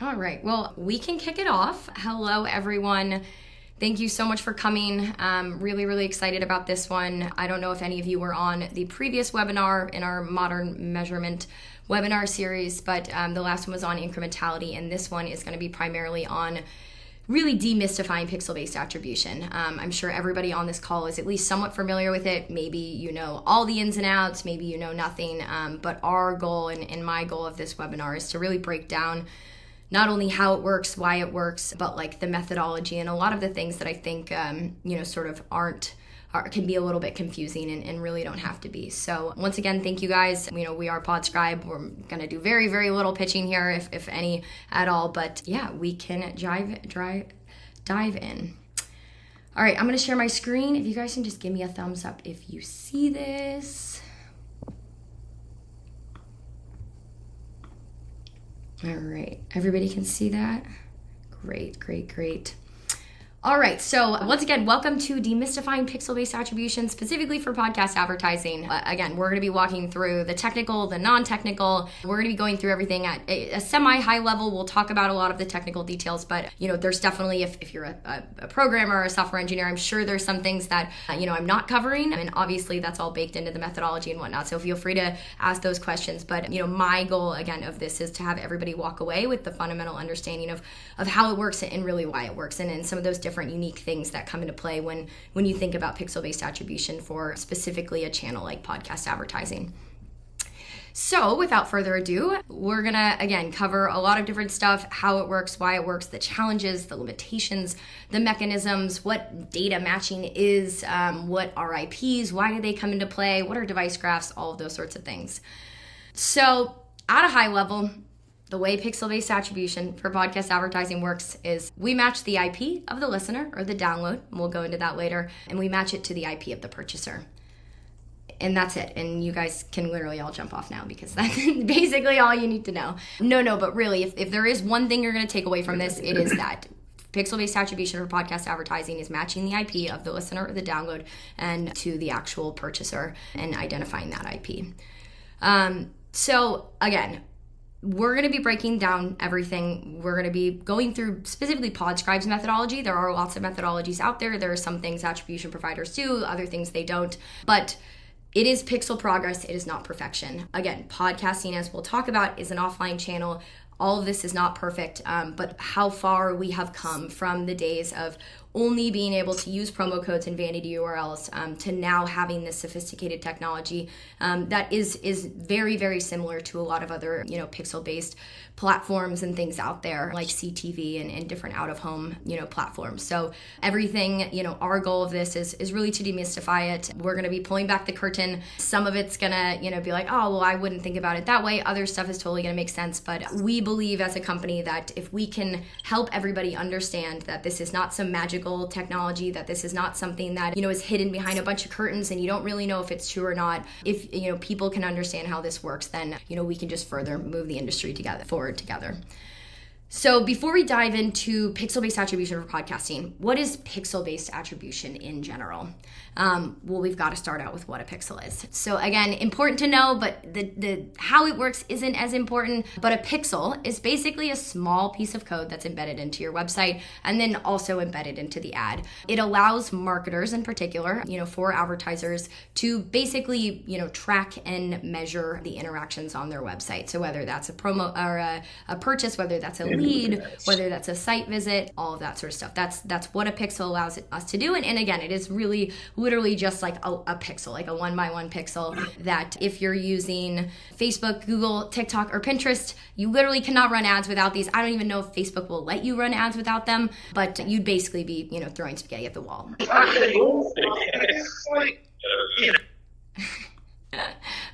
All right, well, we can kick it off. Hello, everyone. Thank you so much for coming. Really, really excited about this one. I don't know if any of you were on the previous webinar in our modern measurement webinar series, but the last one was on incrementality, and this one is going to be primarily on really demystifying pixel-based attribution. I'm sure everybody on this call is at least somewhat familiar with it. Maybe you know all the ins and outs, maybe you know nothing, but our goal and my goal of this webinar is to really break down not only how it works, why it works, but like the methodology and a lot of the things that I think, sort of can be a little bit confusing and really don't have to be. So once again, thank you guys. We are Podscribe. We're going to do very, very little pitching here, if any at all. But yeah, we can dive in. All right, I'm going to share my screen. If you guys can just give me a thumbs up if you see this. All right, everybody can see that? Great. All right, so once again, welcome to Demystifying Pixel-Based Attribution, specifically for podcast advertising. Again, we're going to be walking through the technical, the non-technical. We're going to be going through everything at a semi-high level. We'll talk about a lot of the technical details, but there's definitely, if you're a programmer or a software engineer, I'm sure there's some things that I'm not covering, and obviously that's all baked into the methodology and whatnot. So feel free to ask those questions. But my goal again of this is to have everybody walk away with the fundamental understanding of how it works and really why it works, and some of those different unique things that come into play when you think about pixel-based attribution for specifically a channel like podcast advertising. So without further ado, we're gonna again cover a lot of different stuff, how it works, why it works, the challenges, the limitations, the mechanisms, what data matching is, what are IPs, why do they come into play, what are device graphs, all of those sorts of things. So at a high level, the way pixel-based attribution for podcast advertising works is we match the IP of the listener or the download, and we'll go into that later, and we match it to the IP of the purchaser. And that's it. And you guys can literally all jump off now because that's basically all you need to know. No, but really, if there is one thing you're going to take away from this, it is that pixel-based attribution for podcast advertising is matching the IP of the listener or the download and to the actual purchaser and identifying that IP. So again, we're going to be breaking down everything. We're going to be going through specifically Podscribe's methodology. There are lots of methodologies out there. There are some things attribution providers do, other things they don't. But it is pixel progress. It is not perfection. Again, podcasting, as we'll talk about, is an offline channel. All of this is not perfect, but how far we have come from the days of only being able to use promo codes and vanity URLs to now having this sophisticated technology that is very, very similar to a lot of other pixel-based platforms and things out there like CTV and different out-of-home platforms. So everything, our goal of this is really to demystify it. We're going to be pulling back the curtain. Some of it's going to be like, oh, well, I wouldn't think about it that way. Other stuff is totally going to make sense. But we believe as a company that if we can help everybody understand that this is not some magical technology, that this is not something that is hidden behind a bunch of curtains and you don't really know if it's true or not, if people can understand how this works, then we can just further move the industry forward together. So before we dive into pixel-based attribution for podcasting, what is pixel-based attribution in general? Well, we've got to start out with what a pixel is. So again, important to know, but the how it works isn't as important. But a pixel is basically a small piece of code that's embedded into your website and then also embedded into the ad. It allows marketers in particular, for advertisers to basically, track and measure the interactions on their website. So whether that's a promo or a purchase, whether that's a lead, whether that's a site visit, all of that sort of stuff. That's what a pixel allows us to do. And again, it is really literally just like a pixel, like a 1x1 pixel that if you're using Facebook, Google, TikTok, or Pinterest, you literally cannot run ads without these. I don't even know if Facebook will let you run ads without them, but you'd basically be, throwing spaghetti at the wall.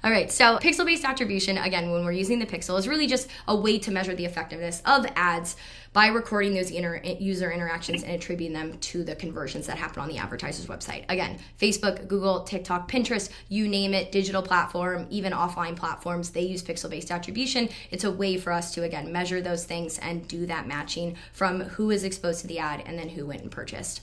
All right, so pixel-based attribution, again, when we're using the pixel, is really just a way to measure the effectiveness of ads by recording those user interactions and attributing them to the conversions that happen on the advertiser's website. Again, Facebook, Google, TikTok, Pinterest, you name it, digital platform, even offline platforms, they use pixel-based attribution. It's a way for us to, again, measure those things and do that matching from who is exposed to the ad and then who went and purchased.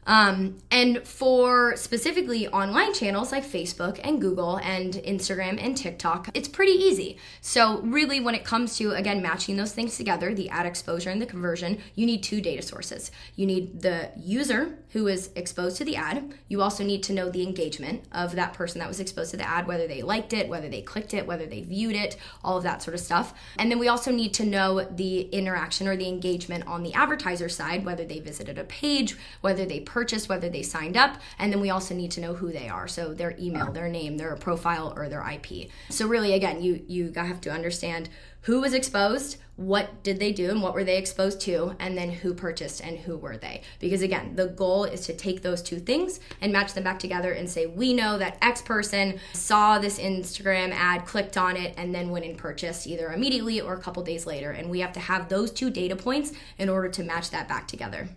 And for specifically online channels like Facebook and Google and Instagram and TikTok, it's pretty easy. So really when it comes to, again, matching those things together, the ad exposure and the conversion, you need two data sources. You need the user who is exposed to the ad. You also need to know the engagement of that person that was exposed to the ad, whether they liked it, whether they clicked it, whether they viewed it, all of that sort of stuff. And then we also need to know the interaction or the engagement on the advertiser side, whether they visited a page, whether they purchased, whether they signed up, and then we also need to know who they are. So their email, their name, their profile, or their IP. So really, again, you have to understand who was exposed, what did they do, and what were they exposed to, and then who purchased and who were they. Because again, the goal is to take those two things and match them back together and say, we know that X person saw this Instagram ad, clicked on it, and then went and purchased either immediately or a couple days later. And we have to have those two data points in order to match that back together.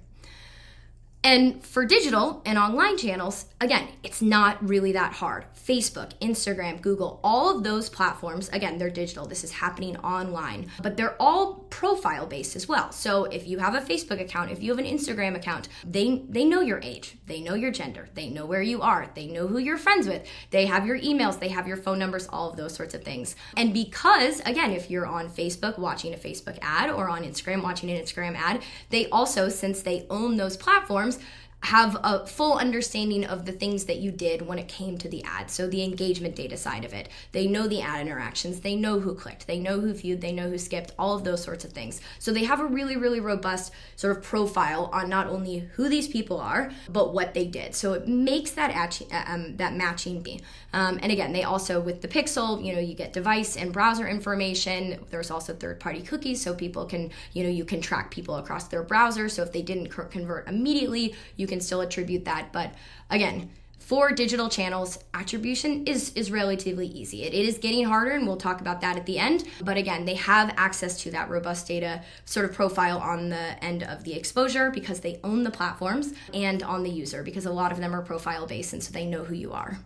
And for digital and online channels, again, it's not really that hard. Facebook, Instagram, Google, all of those platforms, again, they're digital. This is happening online, but they're all profile based as well. So if you have a Facebook account, if you have an Instagram account, they know your age, they know your gender, they know where you are, they know who you're friends with, they have your emails, they have your phone numbers, all of those sorts of things. And because, again, if you're on Facebook watching a Facebook ad or on Instagram watching an Instagram ad, they also, since they own those platforms, have a full understanding of the things that you did when it came to the ad. So the engagement data side of it. They know the ad interactions. They know who clicked. They know who viewed. They know who skipped, all of those sorts of things. So they have a really, really robust sort of profile on not only who these people are, but what they did. So it makes that matching be. And again, they also, with the Pixel, you get device and browser information. There's also third-party cookies, so people can, you can track people across their browser. So if they didn't convert immediately, you can still attribute that. But again, for digital channels, attribution is relatively easy. It is getting harder, and we'll talk about that at the end. But again, they have access to that robust data sort of profile on the end of the exposure because they own the platforms, and on the user because a lot of them are profile based, and so they know who you are.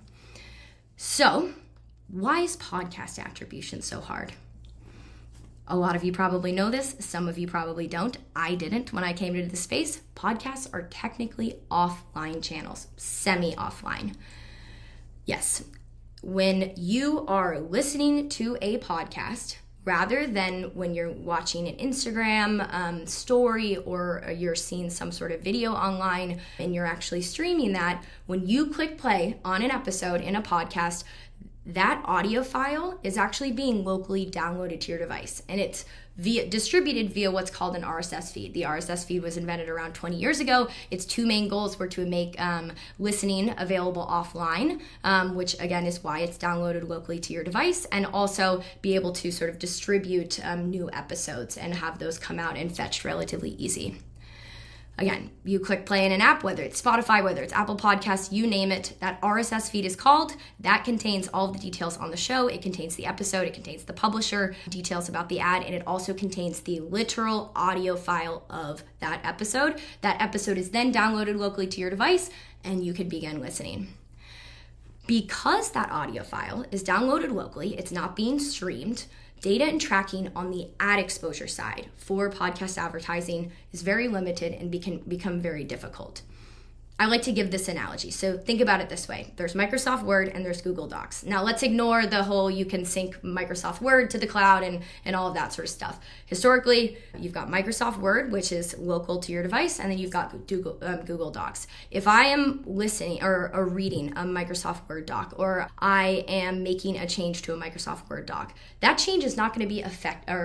So why is podcast attribution so hard? A lot of you probably know this. Some of you probably don't. I didn't when I came into the space. Podcasts are technically offline channels, semi-offline. Yes, when you are listening to a podcast, rather than when you're watching an Instagram story or you're seeing some sort of video online and you're actually streaming that, when you click play on an episode in a podcast, that audio file is actually being locally downloaded to your device, and it's distributed via what's called an RSS feed. The RSS feed was invented around 20 years ago. Its two main goals were to make listening available offline, which again is why it's downloaded locally to your device, and also be able to sort of distribute new episodes and have those come out and fetched relatively easy. Again, you click play in an app, whether it's Spotify, whether it's Apple Podcasts, you name it, that RSS feed is called. That contains all the details on the show. It contains the episode, it contains the publisher, details about the ad, and it also contains the literal audio file of that episode. That episode is then downloaded locally to your device, and you can begin listening. Because that audio file is downloaded locally, it's not being streamed, data and tracking on the ad exposure side for podcast advertising is very limited and can become very difficult. I like to give this analogy. So think about it this way. There's Microsoft Word and there's Google Docs. Now let's ignore the whole you can sync Microsoft Word to the cloud and all of that sort of stuff. Historically, you've got Microsoft Word, which is local to your device, and then you've got Google Docs. If I am listening or reading a Microsoft Word doc, or I am making a change to a Microsoft Word doc, that change is not going to be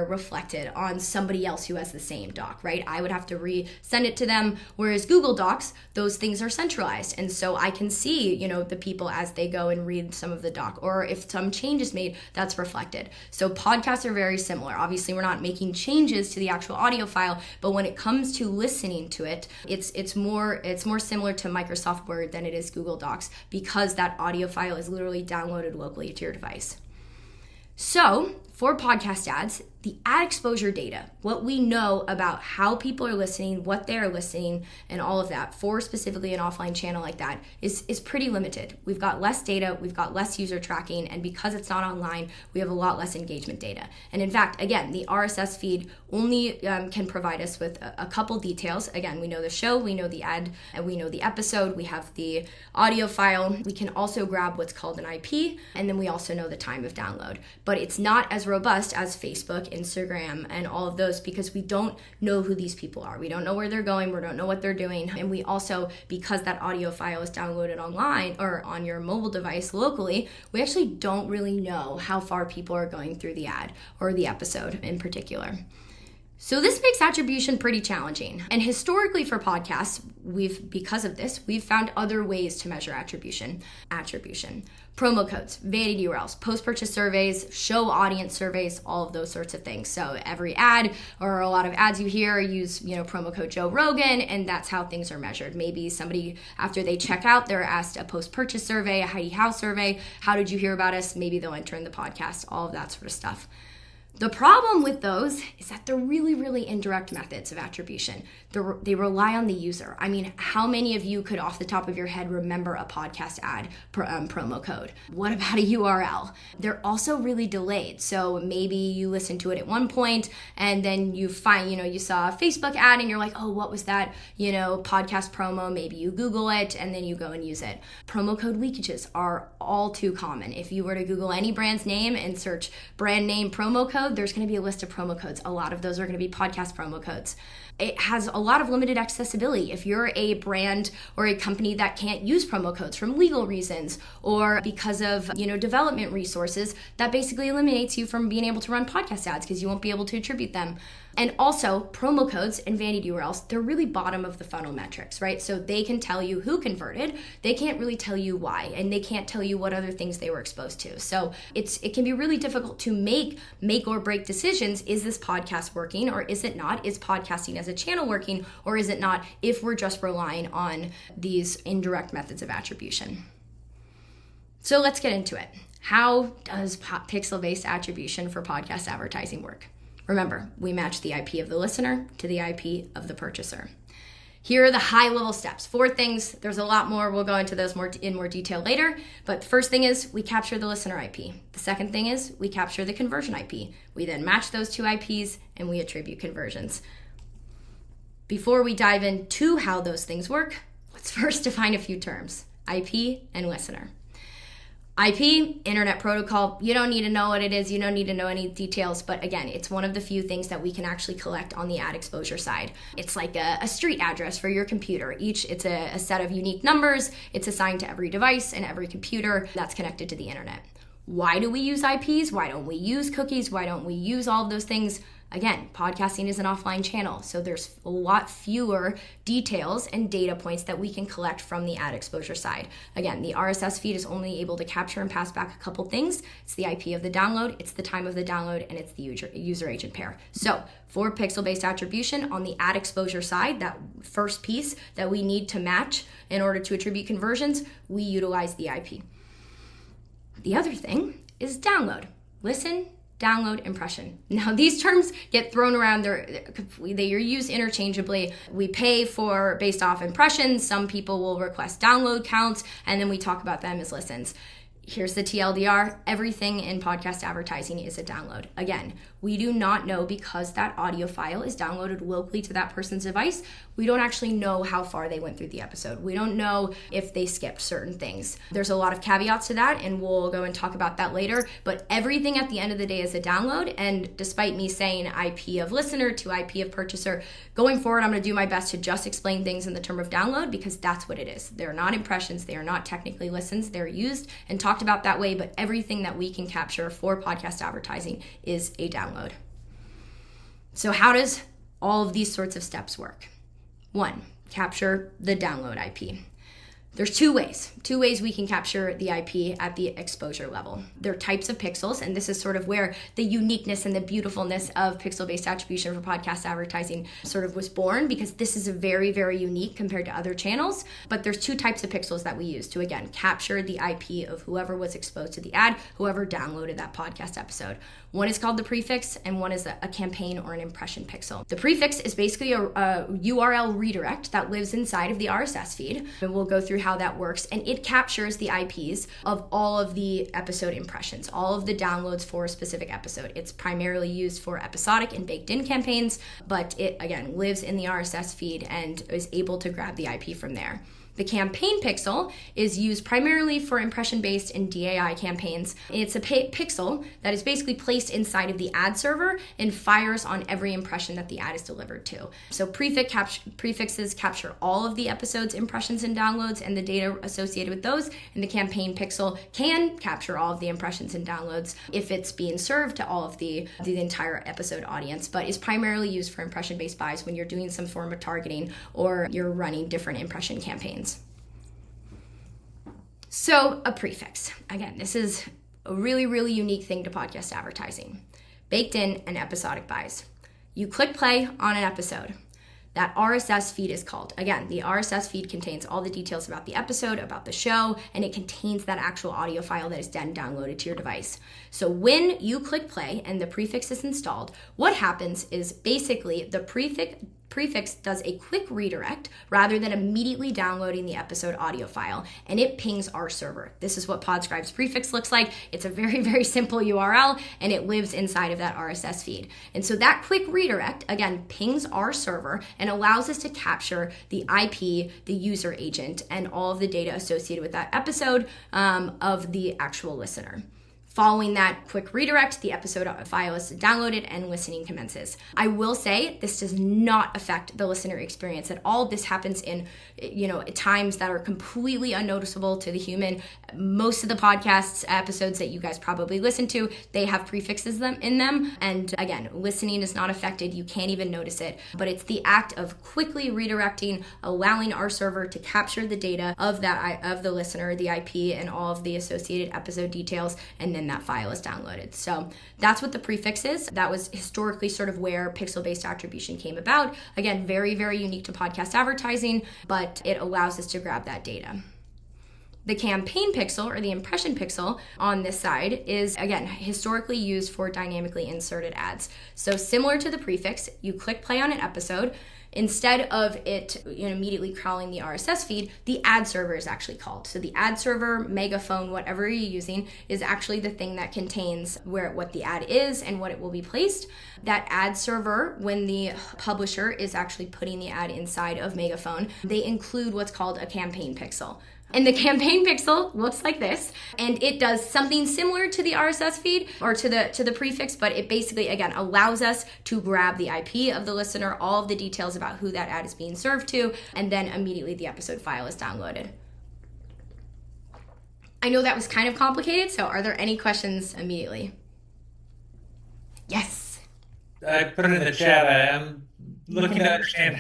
reflected on somebody else who has the same doc, right? I would have to resend it to them, whereas Google Docs, those things are centralized, and so I can see the people as they go and read some of the doc, or if some change is made, that's reflected. So podcasts are very similar. Obviously we're not making changes to the actual audio file, but when it comes to listening to it, it's more similar to Microsoft Word than it is Google Docs, because that audio file is literally downloaded locally to your device. So for podcast ads, The ad exposure data, what we know about how people are listening, what they are listening, and all of that for specifically an offline channel like that is pretty limited. We've got less data, we've got less user tracking, and because it's not online, we have a lot less engagement data. And in fact, again, the RSS feed only can provide us with a couple details. Again, we know the show, we know the ad, and we know the episode, we have the audio file. We can also grab what's called an IP, and then we also know the time of download. But it's not as robust as Facebook, Instagram, and all of those because we don't know who these people are. We don't know where they're going, we don't know what they're doing, and we also, because that audio file is downloaded online or on your mobile device locally, we actually don't really know how far people are going through the ad or the episode in particular. So this makes attribution pretty challenging. And historically for podcasts, because of this, we've found other ways to measure attribution. Promo codes, vanity URLs, post-purchase surveys, show audience surveys, all of those sorts of things. So every ad or a lot of ads you hear use, promo code Joe Rogan, and that's how things are measured. Maybe somebody, after they check out, they're asked a post-purchase survey, a Heidi Howe survey. How did you hear about us? Maybe they'll enter in the podcast, all of that sort of stuff. The problem with those is that they're really, really indirect methods of attribution. They rely on the user. I mean, how many of you could off the top of your head remember a podcast ad promo code? What about a URL? They're also really delayed. So maybe you listen to it at one point and then you find, you saw a Facebook ad and you're like, oh, what was that, podcast promo? Maybe you Google it and then you go and use it. Promo code leakages are all too common. If you were to Google any brand's name and search brand name promo code, there's going to be a list of promo codes. A lot of those are going to be podcast promo codes. It has a lot of limited accessibility. If you're a brand or a company that can't use promo codes from legal reasons or because of, development resources, that basically eliminates you from being able to run podcast ads because you won't be able to attribute them. And also, promo codes and vanity URLs, they're really bottom of the funnel metrics, right? So they can tell you who converted, they can't really tell you why, and they can't tell you what other things they were exposed to. So it can be really difficult to make or break decisions. Is this podcast working or is it not? Is podcasting as a channel working or is it not, if we're just relying on these indirect methods of attribution? So let's get into it. How does pixel-based attribution for podcast advertising work? Remember, we match the IP of the listener to the IP of the purchaser. Here are the high-level steps. 4 things. There's a lot more. We'll go into those in more detail later. But the first thing is we capture the listener IP. The second thing is we capture the conversion IP. We then match those 2 IPs and we attribute conversions. Before we dive into how those things work, let's first define a few terms: IP and listener. IP, Internet Protocol, you don't need to know what it is, you don't need to know any details, but again, it's one of the few things that we can actually collect on the ad exposure side. It's like a street address for your computer. It's a set of unique numbers, it's assigned to every device and every computer that's connected to the internet. Why do we use IPs? Why don't we use cookies? Why don't we use all of those things? Again, podcasting is an offline channel, so there's a lot fewer details and data points that we can collect from the ad exposure side. Again, the RSS feed is only able to capture and pass back a couple things. It's the IP of the download, it's the time of the download, and it's the user agent pair. So for pixel-based attribution on the ad exposure side, that first piece that we need to match in order to attribute conversions, we utilize the IP. The other thing is download. Listen, download, impression. Now these terms get thrown around, they're used interchangeably. We pay for based off impressions. Some people will request download counts, and then we talk about them as listens. Here's the TLDR, everything in podcast advertising is a download. Again, we do not know, because that audio file is downloaded locally to that person's device, we don't actually know how far they went through the episode. We don't know if they skipped certain things. There's a lot of caveats to that, and we'll go and talk about that later, but everything at the end of the day is a download, and despite me saying IP of listener to IP of purchaser, going forward, I'm gonna do my best to just explain things in the term of download, because that's what it is. They're not impressions, they are not technically listens, they're used and talked about that way, but everything that we can capture for podcast advertising is a download. So how does all of these sorts of steps work? 1, capture the download IP. There's two ways we can capture the IP at the exposure level. There are types of pixels, and this is sort of where the uniqueness and the beautifulness of pixel-based attribution for podcast advertising sort of was born, because this is a very, very unique compared to other channels. But there's two types of pixels that we use to, again, capture the IP of whoever was exposed to the ad, whoever downloaded that podcast episode. One is called the prefix, and one is a campaign or an impression pixel. The prefix is basically a URL redirect that lives inside of the RSS feed, and we'll go through how that works, and it captures the IPs of all of the episode impressions, all of the downloads for a specific episode. It's primarily used for episodic and baked in campaigns, but it, again, lives in the RSS feed and is able to grab the IP from there. The campaign pixel is used primarily for impression-based and DAI campaigns. It's a pixel that is basically placed inside of the ad server and fires on every impression that the ad is delivered to. So prefixes capture all of the episode's impressions and downloads and the data associated with those, and the campaign pixel can capture all of the impressions and downloads if it's being served to all of the entire episode audience, but is primarily used for impression-based buys when you're doing some form of targeting or you're running different impression campaigns. So a prefix, again, this is a really, really unique thing to podcast advertising. Baked in and episodic buys. You click play on an episode. That RSS feed is called. Again, the RSS feed contains all the details about the episode, about the show, and it contains that actual audio file that is then downloaded to your device. So when you click play and the prefix is installed, what happens is basically the prefix does a quick redirect rather than immediately downloading the episode audio file, and it pings our server. This is what Podscribe's prefix looks like. It's a very, very simple URL, and it lives inside of that RSS feed. And so that quick redirect, again, pings our server and allows us to capture the IP, the user agent, and all of the data associated with that episode of the actual listener. Following that quick redirect, the episode file is downloaded and listening commences. I will say this does not affect the listener experience at all. This happens in, times that are completely unnoticeable to the human. Most of the podcasts episodes that you guys probably listen to, they have prefixes in them. And again, listening is not affected. You can't even notice it. But it's the act of quickly redirecting, allowing our server to capture the data of the listener, the IP, and all of the associated episode details, and then that file is downloaded. So that's what the prefix is. That was historically sort of where pixel-based attribution came about. Again, very, very unique to podcast advertising, but it allows us to grab that data. The campaign pixel, or the impression pixel on this side, is, again, historically used for dynamically inserted ads. So similar to the prefix, you click play on an episode. Instead of it immediately crawling the RSS feed, the ad server is actually called. So the ad server, megaphone, whatever you're using, is actually the thing that contains what the ad is and what it will be placed. That ad server, when the publisher is actually putting the ad inside of megaphone, they include what's called a campaign pixel. And the campaign pixel looks like this, and it does something similar to the RSS feed or to the prefix, but it basically, again, allows us to grab the IP of the listener, all of the details about who that ad is being served to, and then immediately the episode file is downloaded. I know that was kind of complicated, so are there any questions immediately? Yes. I put it in the chat. I'm looking to understand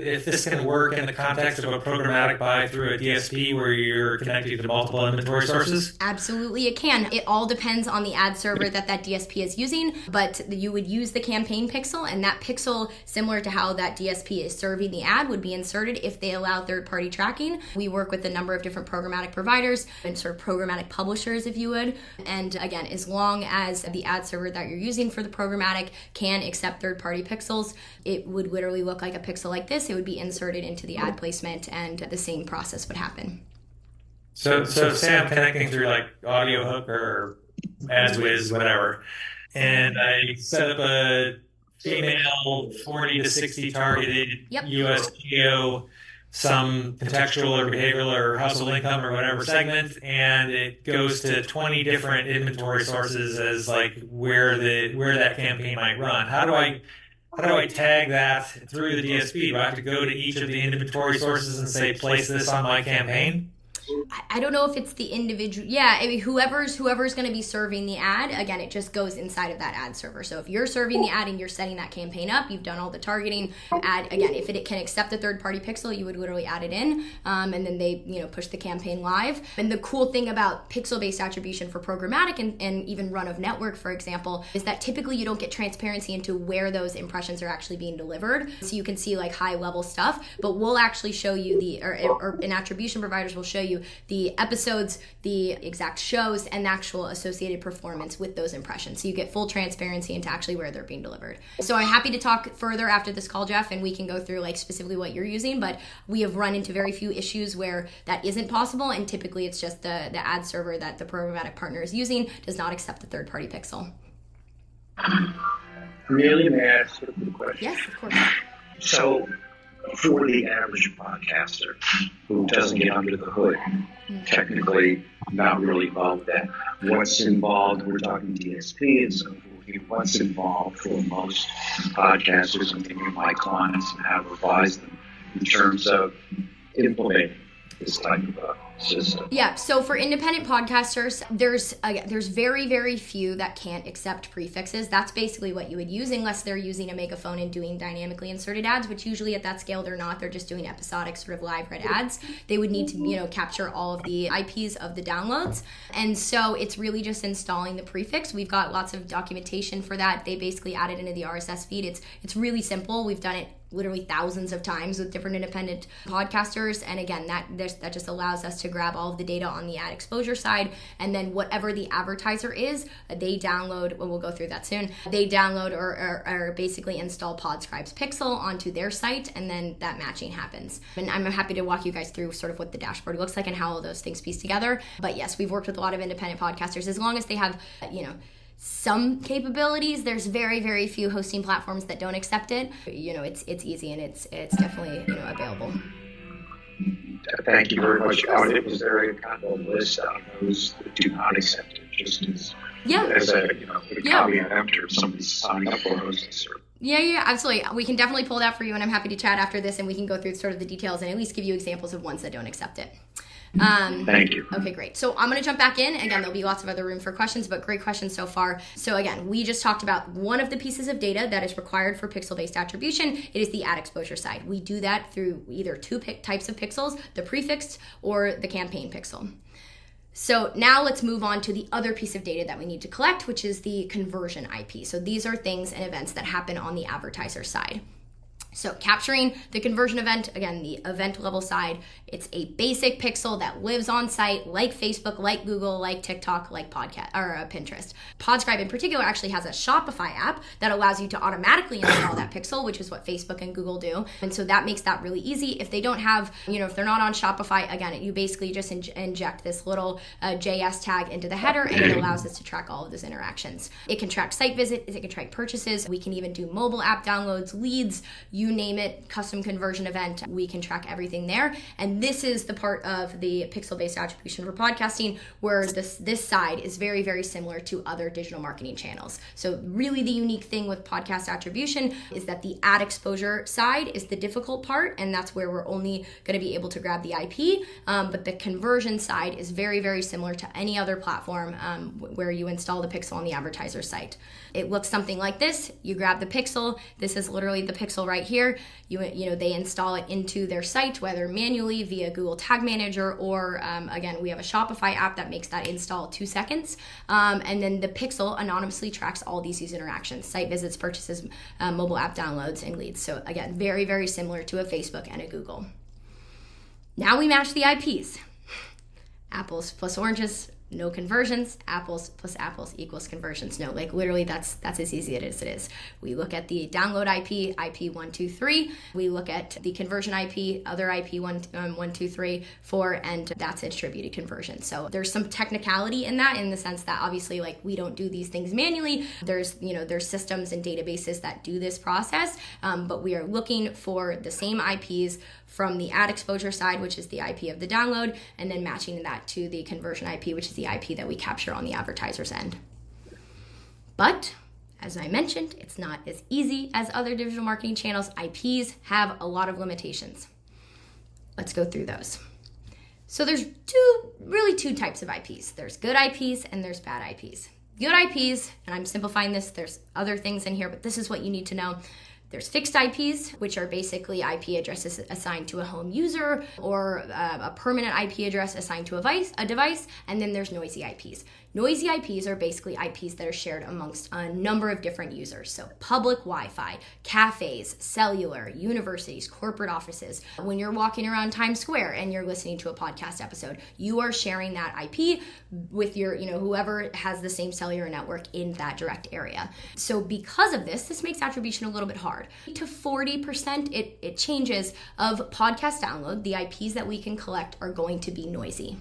if this can work in the context of a programmatic buy through a DSP where you're connecting to multiple inventory sources. Absolutely, it can. It all depends on the ad server that DSP is using, but you would use the campaign pixel, and that pixel, similar to how that DSP is serving the ad, would be inserted if they allow third-party tracking. We work with a number of different programmatic providers and sort of programmatic publishers, if you would. And again, as long as the ad server that you're using for the programmatic can accept third-party pixels, it would literally look like a pixel like this. It would be inserted into the ad placement, and the same process would happen. So say I'm connecting through like Audio Hook or AdsWiz, whatever, and I set up a female 40 to 60 targeted US geo, some contextual or behavioral or household income or whatever segment, and it goes to 20 different inventory sources as like where that campaign might run. How do I tag that through the DSP? Do I have to go to each of the inventory sources and say, place this on my campaign? I don't know if it's the individual. Yeah, I mean, whoever's going to be serving the ad, again, it just goes inside of that ad server. So if you're serving the ad and you're setting that campaign up, you've done all the targeting. Ad again, if it can accept the third-party pixel, you would literally add it in, and then they push the campaign live. And the cool thing about pixel-based attribution for programmatic and even run of network, for example, is that typically you don't get transparency into where those impressions are actually being delivered. So you can see like high-level stuff, but we'll actually show you or an attribution providers will show you the episodes, the exact shows, and the actual associated performance with those impressions. So you get full transparency into actually where they're being delivered. So I'm happy to talk further after this call, Jeff, and we can go through like specifically what you're using, but we have run into very few issues where that isn't possible, and typically it's just the ad server that the programmatic partner is using does not accept the third-party pixel. Really, may I ask a quick question? Yes, of course. So, for the average podcaster who doesn't get under the hood, technically not really involved with that, what's involved, we're talking DSP and so forth, what's involved for most podcasters, I'm thinking of my clients and how to advise them in terms of implementing this type of system. Yeah, so for independent podcasters, there's very, very few that can't accept prefixes. That's basically what you would use unless they're using a megaphone and doing dynamically inserted ads, which usually at that scale they're not. They're just doing episodic sort of live read ads. They would need to, capture all of the IPs of the downloads. And so it's really just installing the prefix. We've got lots of documentation for that. They basically add it into the RSS feed. It's really simple. We've done it literally thousands of times with different independent podcasters. And again, that just allows us to grab all of the data on the ad exposure side. And then whatever the advertiser is, they download, we'll go through that soon, they download or basically install Podscribe's pixel onto their site, and then that matching happens. And I'm happy to walk you guys through sort of what the dashboard looks like and how all those things piece together. But yes, we've worked with a lot of independent podcasters. As long as they have, some capabilities, there's very, very few hosting platforms that don't accept it. It's easy and it's definitely available. Thank you very much. Was there a kind of list of those that do not accept it, just as a caveat after somebody's signing up for hosting service? Yeah, absolutely. We can definitely pull that for you, and I'm happy to chat after this, and we can go through sort of the details and at least give you examples of ones that don't accept it. Thank you. Okay, great. So I'm going to jump back in. Again, there'll be lots of other room for questions, but great questions so far. So again, we just talked about one of the pieces of data that is required for pixel-based attribution. It is the ad exposure side. We do that through either two types of pixels, the prefixed or the campaign pixel. So now let's move on to the other piece of data that we need to collect, which is the conversion IP. So these are things and events that happen on the advertiser side. So capturing the conversion event, again, the event level side, it's a basic pixel that lives on site like Facebook, like Google, like TikTok, like Pinterest. Podscribe in particular actually has a Shopify app that allows you to automatically install that pixel, which is what Facebook and Google do. And so that makes that really easy. If they don't have, if they're not on Shopify, again, you basically just inject this little JS tag into the header, and it allows us to track all of those interactions. It can track site visits, it can track purchases. We can even do mobile app downloads, leads, you name it, custom conversion event, we can track everything there. And this is the part of the pixel-based attribution for podcasting where this side is very, very similar to other digital marketing channels. So really the unique thing with podcast attribution is that the ad exposure side is the difficult part, and that's where we're only going to be able to grab the IP. But the conversion side is very, very similar to any other platform where you install the pixel on the advertiser site. It looks something like this. You grab the pixel. This is literally the pixel right here. They install it into their site, whether manually via Google Tag Manager or, again, we have a Shopify app that makes that install 2 seconds. And then the pixel anonymously tracks all these user interactions, site visits, purchases, mobile app downloads, and leads. So again, very, very similar to a Facebook and a Google. Now we match the IPs. Apples plus oranges, no conversions. Apples plus apples equals conversions. No, literally that's as easy as it is. We look at the download IP, IP 123. We look at the conversion IP, other IP 123, 4, and that's a distributed conversion. So there's some technicality in that, in the sense that obviously we don't do these things manually. There's systems and databases that do this process, but we are looking for the same IPs from the ad exposure side, which is the IP of the download, and then matching that to the conversion IP, which is the IP that we capture on the advertiser's end. But as I mentioned, it's not as easy as other digital marketing channels. IPs have a lot of limitations. Let's go through those. So there's two types of IPs. There's good IPs and there's bad IPs. Good IPs, and I'm simplifying this, there's other things in here, but this is what you need to know. There's fixed IPs, which are basically IP addresses assigned to a home user or a permanent IP address assigned to a device, and then there's noisy IPs. Noisy IPs are basically IPs that are shared amongst a number of different users. So public Wi-Fi, cafes, cellular, universities, corporate offices. When you're walking around Times Square and you're listening to a podcast episode, you are sharing that IP with your, whoever has the same cellular network in that direct area. So because of this makes attribution a little bit hard. To 40%, it changes of podcast download, the IPs that we can collect are going to be noisy.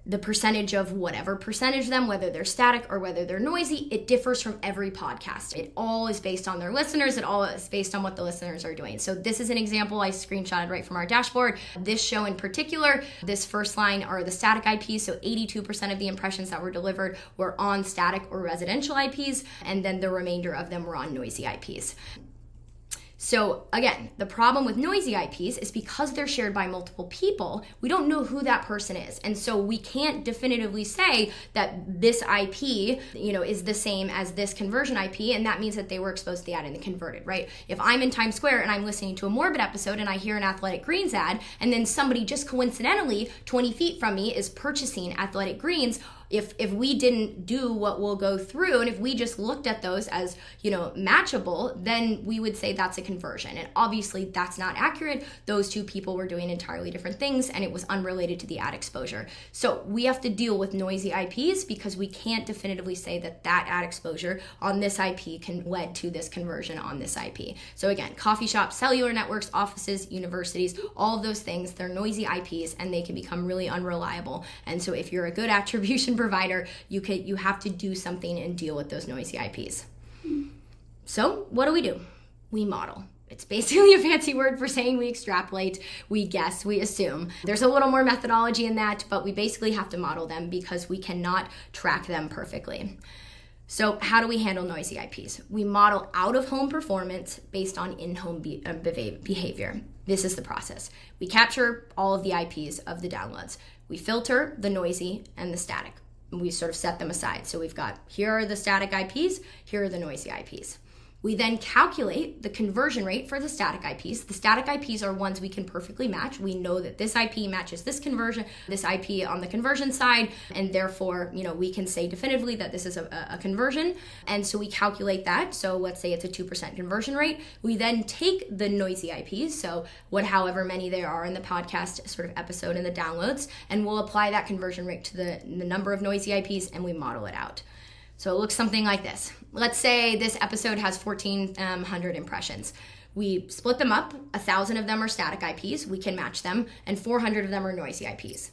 The percentage of whatever percentage of them, whether they're static or whether they're noisy, it differs from every podcast. It all is based on their listeners. It all is based on what the listeners are doing. So this is an example I screenshotted right from our dashboard. This show in particular, this first line are the static IPs. So 82% of the impressions that were delivered were on static or residential IPs, and then the remainder of them were on noisy IPs. So again, the problem with noisy IPs is because they're shared by multiple people, we don't know who that person is. And so we can't definitively say that this IP, is the same as this conversion IP, and that means that they were exposed to the ad and converted, right? If I'm in Times Square and I'm listening to a Morbid episode and I hear an Athletic Greens ad, and then somebody just coincidentally 20 feet from me is purchasing Athletic Greens, if we didn't do what we'll go through, and if we just looked at those as, matchable, then we would say that's a conversion. And obviously that's not accurate. Those two people were doing entirely different things, and it was unrelated to the ad exposure. So we have to deal with noisy IPs because we can't definitively say that ad exposure on this IP led to this conversion on this IP. So again, coffee shops, cellular networks, offices, universities, all of those things, they're noisy IPs and they can become really unreliable. And so if you're a good attribution provider, you have to do something and deal with those noisy IPs. So what do? We model. It's basically a fancy word for saying we extrapolate, we guess, we assume. There's a little more methodology in that, but we basically have to model them because we cannot track them perfectly. So how do we handle noisy IPs? We model out-of-home performance based on in-home behavior. This is the process. We capture all of the IPs of the downloads. We filter the noisy and the static. We sort of set them aside. So we've got, here are the static IPs, here are the noisy IPs. We then calculate the conversion rate for the static IPs. The static IPs are ones we can perfectly match. We know that this IP matches this IP on the conversion side, and therefore, we can say definitively that this is a conversion. And so we calculate that. So let's say it's a 2% conversion rate. We then take the noisy IPs, so however many there are in the podcast sort of episode and the downloads, and we'll apply that conversion rate to the number of noisy IPs, and we model it out. So it looks something like this. Let's say this episode has 1,400 impressions. We split them up, 1,000 of them are static IPs, we can match them, and 400 of them are noisy IPs.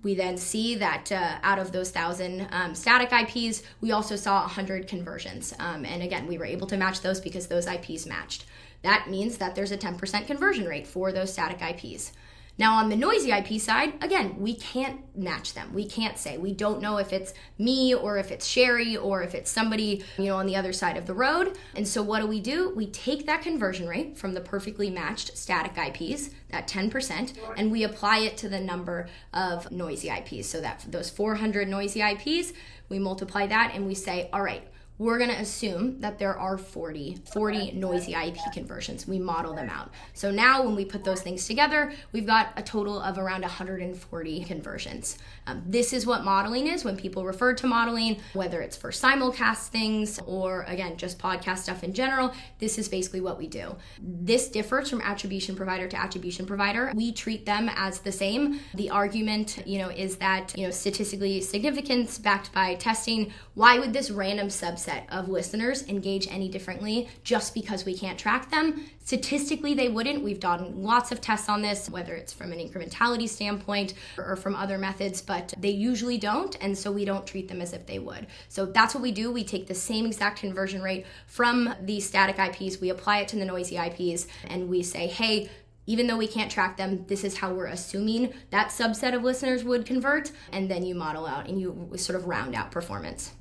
We then see that out of those 1,000 static IPs, we also saw 100 conversions. And again, we were able to match those because those IPs matched. That means that there's a 10% conversion rate for those static IPs. Now on the noisy IP side, again, we can't match them. We can't say. We don't know if it's me or if it's Sherry or if it's somebody, on the other side of the road. And so what do? We take that conversion rate from the perfectly matched static IPs, that 10%, and we apply it to the number of noisy IPs. So that those 400 noisy IPs, we multiply that and we say, all right, we're going to assume that there are 40 noisy IP conversions. We model them out. So now when we put those things together, we've got a total of around 140 conversions. This is what modeling is when people refer to modeling, whether it's for simulcast things or, again, just podcast stuff in general. This is basically what we do. This differs from attribution provider to attribution provider. We treat them as the same. The argument, is that, statistically significance backed by testing. Why would this random subset of listeners engage any differently just because we can't track them? Statistically, they wouldn't. We've done lots of tests on this, whether it's from an incrementality standpoint or from other methods, but they usually don't, and so we don't treat them as if they would. So that's what we do. We take the same exact conversion rate from the static IPs, we apply it to the noisy IPs, and we say, hey, even though we can't track them, this is how we're assuming that subset of listeners would convert, and then you model out and you sort of round out performance.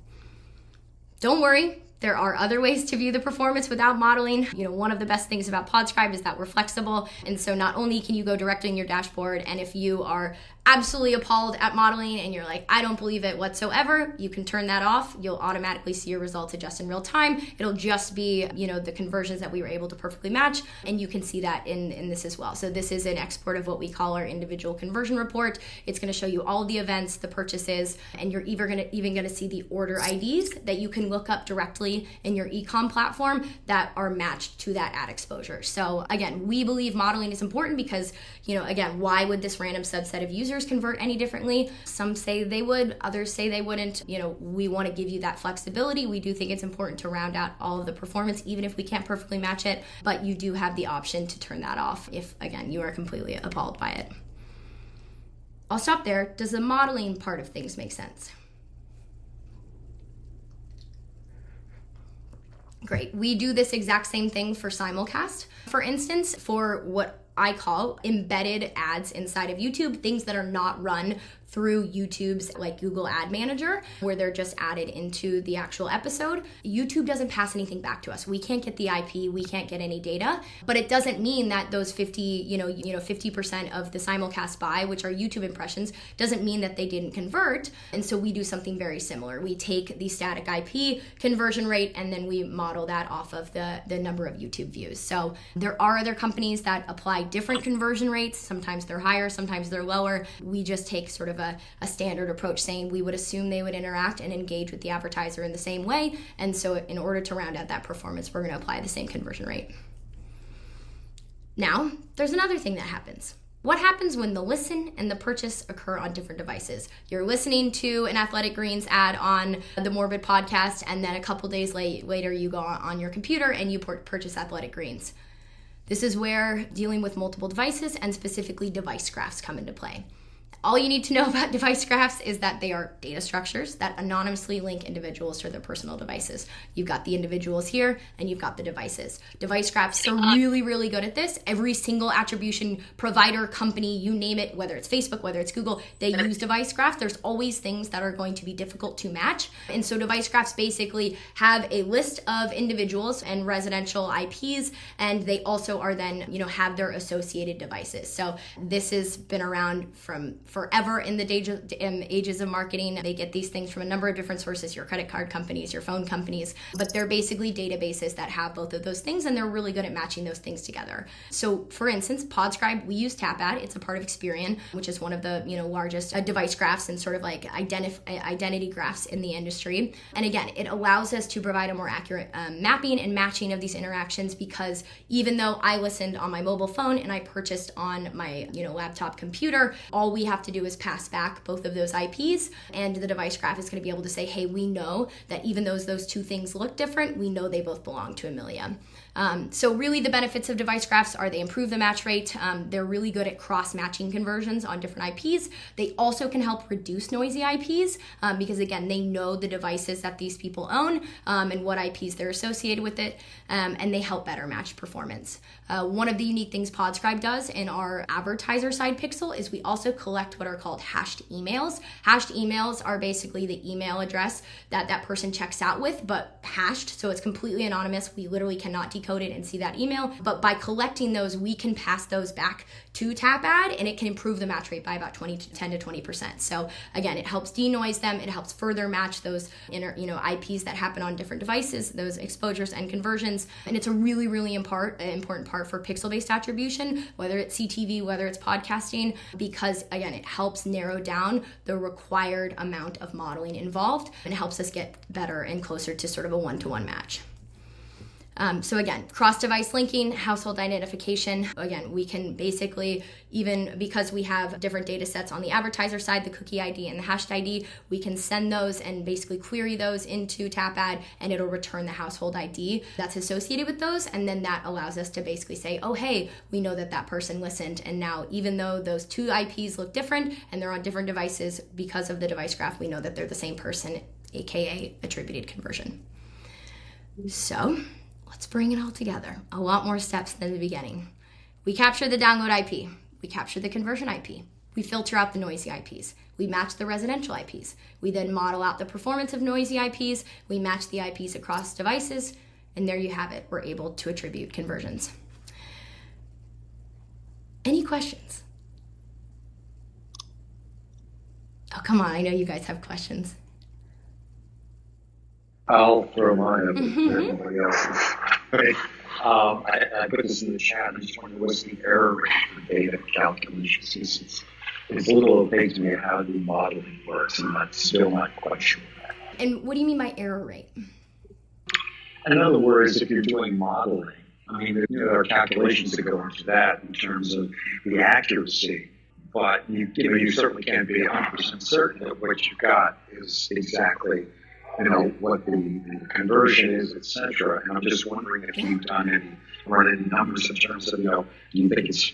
Don't worry, There are other ways to view the performance without modeling. One of the best things about Podscribe is that we're flexible. And so not only can you go directly in your dashboard, and if you are absolutely appalled at modeling and you're like, I don't believe it whatsoever, you can turn that off. You'll automatically see your results adjust in real time. It'll just be, the conversions that we were able to perfectly match. And you can see that in this as well. So this is an export of what we call our individual conversion report. It's going to show you all of the events, the purchases, and you're even going to see the order IDs that you can look up directly in your e-com platform that are matched to that ad exposure. So again, we believe modeling is important because, again, why would this random subset of users convert any differently? Some say they would, others say they wouldn't. We want to give you that flexibility. We do think it's important to round out all of the performance, even if we can't perfectly match it, but you do have the option to turn that off if, again, you are completely appalled by it. I'll stop there. Does the modeling part of things make sense? Great. We do this exact same thing for simulcast. For instance, for what I call embedded ads inside of YouTube, things that are not run through YouTube's like Google Ad Manager, where they're just added into the actual episode. YouTube doesn't pass anything back to us. We can't get the IP, we can't get any data, but it doesn't mean that those 50% of the simulcast buy, which are YouTube impressions, doesn't mean that they didn't convert. And so we do something very similar. We take the static IP conversion rate and then we model that off of the number of YouTube views. So there are other companies that apply different conversion rates. Sometimes they're higher, sometimes they're lower. We just take sort of a standard approach, saying we would assume they would interact and engage with the advertiser in the same way. And so in order to round out that performance, we're going to apply the same conversion rate. Now, there's another thing that happens. What happens when the listen and the purchase occur on different devices? You're listening to an Athletic Greens ad on the Morbid podcast, and then a couple days later you go on your computer and you purchase Athletic Greens. This is where dealing with multiple devices and specifically device graphs come into play. All you need to know about device graphs is that they are data structures that anonymously link individuals to their personal devices. You've got the individuals here and you've got the devices. Device graphs are really, really good at this. Every single attribution provider, company, you name it, whether it's Facebook, whether it's Google, they use device graphs. There's always things that are going to be difficult to match. And so device graphs basically have a list of individuals and residential IPs, and they also are then, have their associated devices. So this has been around from forever in the ages of marketing. They get these things from a number of different sources, your credit card companies, your phone companies, but they're basically databases that have both of those things, and they're really good at matching those things together. So for instance, Podscribe, we use TapAd. It's a part of Experian, which is one of the largest device graphs and sort of like identity graphs in the industry. And again, it allows us to provide a more accurate mapping and matching of these interactions, because even though I listened on my mobile phone and I purchased on my laptop computer, all we have to do is pass back both of those IPs, and the device graph is going to be able to say, hey, we know that even though those two things look different, we know they both belong to Amelia. So really the benefits of device graphs are they improve the match rate. They're really good at cross-matching conversions on different IPs. They also can help reduce noisy IPs because, again, they know the devices that these people own and what IPs they're associated with it, and they help better match performance. One of the unique things Podscribe does in our advertiser side pixel is we also collect what are called hashed emails. Hashed emails are basically the email address that person checks out with, but hashed, so it's completely anonymous. We literally cannot decode it and see that email, but by collecting those, we can pass those back to TapAd, and it can improve the match rate by about 10 to 20%. So again, it helps denoise them. It helps further match those IPs that happen on different devices, those exposures and conversions. And it's a really, really important part for pixel-based attribution, whether it's CTV, whether it's podcasting, because again, it helps narrow down the required amount of modeling involved and helps us get better and closer to sort of a one-to-one match. So again, cross-device linking, household identification. Again, we can basically, even because we have different data sets on the advertiser side, the cookie ID and the hashed ID, we can send those and basically query those into TapAd, and it'll return the household ID that's associated with those. And then that allows us to basically say, oh, hey, we know that person listened. And now, even though those two IPs look different and they're on different devices, because of the device graph, we know that they're the same person, aka attributed conversion. So let's bring it all together. A lot more steps than the beginning. We capture the download IP. We capture the conversion IP. We filter out the noisy IPs. We match the residential IPs. We then model out the performance of noisy IPs. We match the IPs across devices. And there you have it. We're able to attribute conversions. Any questions? Oh, come on. I know you guys have questions. I'll throw mine up if everybody else's. Okay. I put this in the chat. I just wonder what's the error rate for data calculations. It's a little opaque to me how the modeling works, and I'm still not quite sure that. And what do you mean by error rate? In other words, if you're doing modeling, I mean, there are calculations that go into that in terms of the accuracy, but you certainly can't be 100% certain that what you got is exactly, what the conversion is, et cetera. And I'm just wondering if you've run any numbers in terms of, do you think it's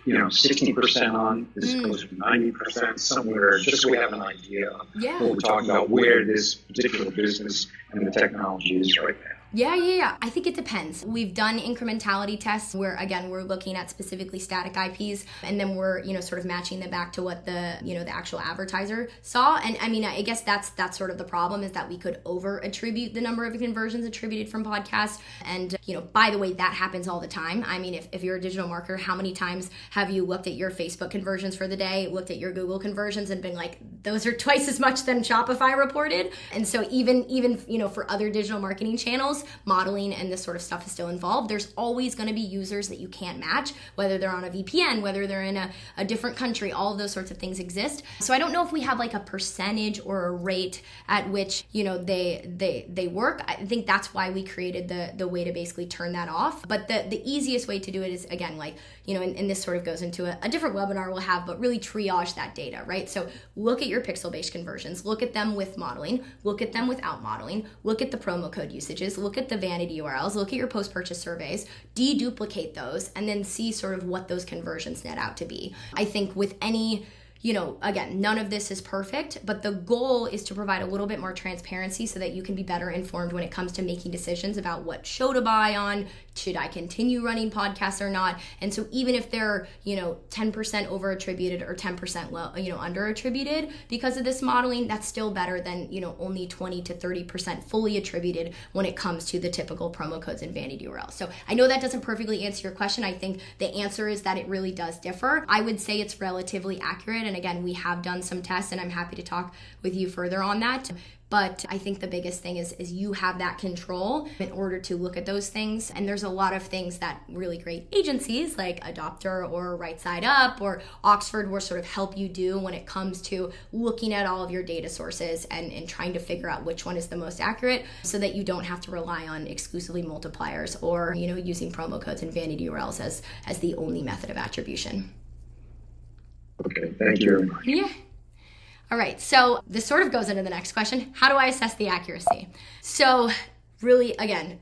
60% on, is it close to 90%, somewhere, just so we have an idea of what we're talking about, where this particular business and the technology is right now. Yeah. I think it depends. We've done incrementality tests where, again, we're looking at specifically static IPs, and then we're, sort of matching them back to what the, the actual advertiser saw. And I mean, I guess that's sort of the problem, is that we could over attribute the number of conversions attributed from podcasts. And, by the way, that happens all the time. I mean, if you're a digital marketer, how many times have you looked at your Facebook conversions for the day, looked at your Google conversions and been like, those are twice as much than Shopify reported? And so even for other digital marketing channels, modeling and this sort of stuff is still involved. There's always going to be users that you can't match, whether they're on a VPN, whether they're in a different country. All of those sorts of things exist. So I don't know if we have like a percentage or a rate at which they work. I think that's why we created the way to basically turn that off. But the easiest way to do it is, again, like, and this sort of goes into a different webinar we'll have, but really triage that data, right? So look at your pixel-based conversions, look at them with modeling, look at them without modeling, look at the promo code usages, look at the vanity URLs, look at your post-purchase surveys, deduplicate those, and then see sort of what those conversions net out to be. I think with any, again, none of this is perfect, but the goal is to provide a little bit more transparency so that you can be better informed when it comes to making decisions about what show to buy on, should I continue running podcasts or not? And so even if they're, 10% over attributed or 10% under attributed because of this modeling, that's still better than, only 20 to 30% fully attributed when it comes to the typical promo codes and vanity URLs. So I know that doesn't perfectly answer your question. I think the answer is that it really does differ. I would say it's relatively accurate. And again, we have done some tests, and I'm happy to talk with you further on that. But I think the biggest thing is you have that control in order to look at those things. And there's a lot of things that really great agencies like Adopter or Right Side Up or Oxford will sort of help you do when it comes to looking at all of your data sources and trying to figure out which one is the most accurate, so that you don't have to rely on exclusively multipliers or, using promo codes and vanity URLs as the only method of attribution. Okay, thank you very much. Yeah. All right, so this sort of goes into the next question. How do I assess the accuracy? So really, again,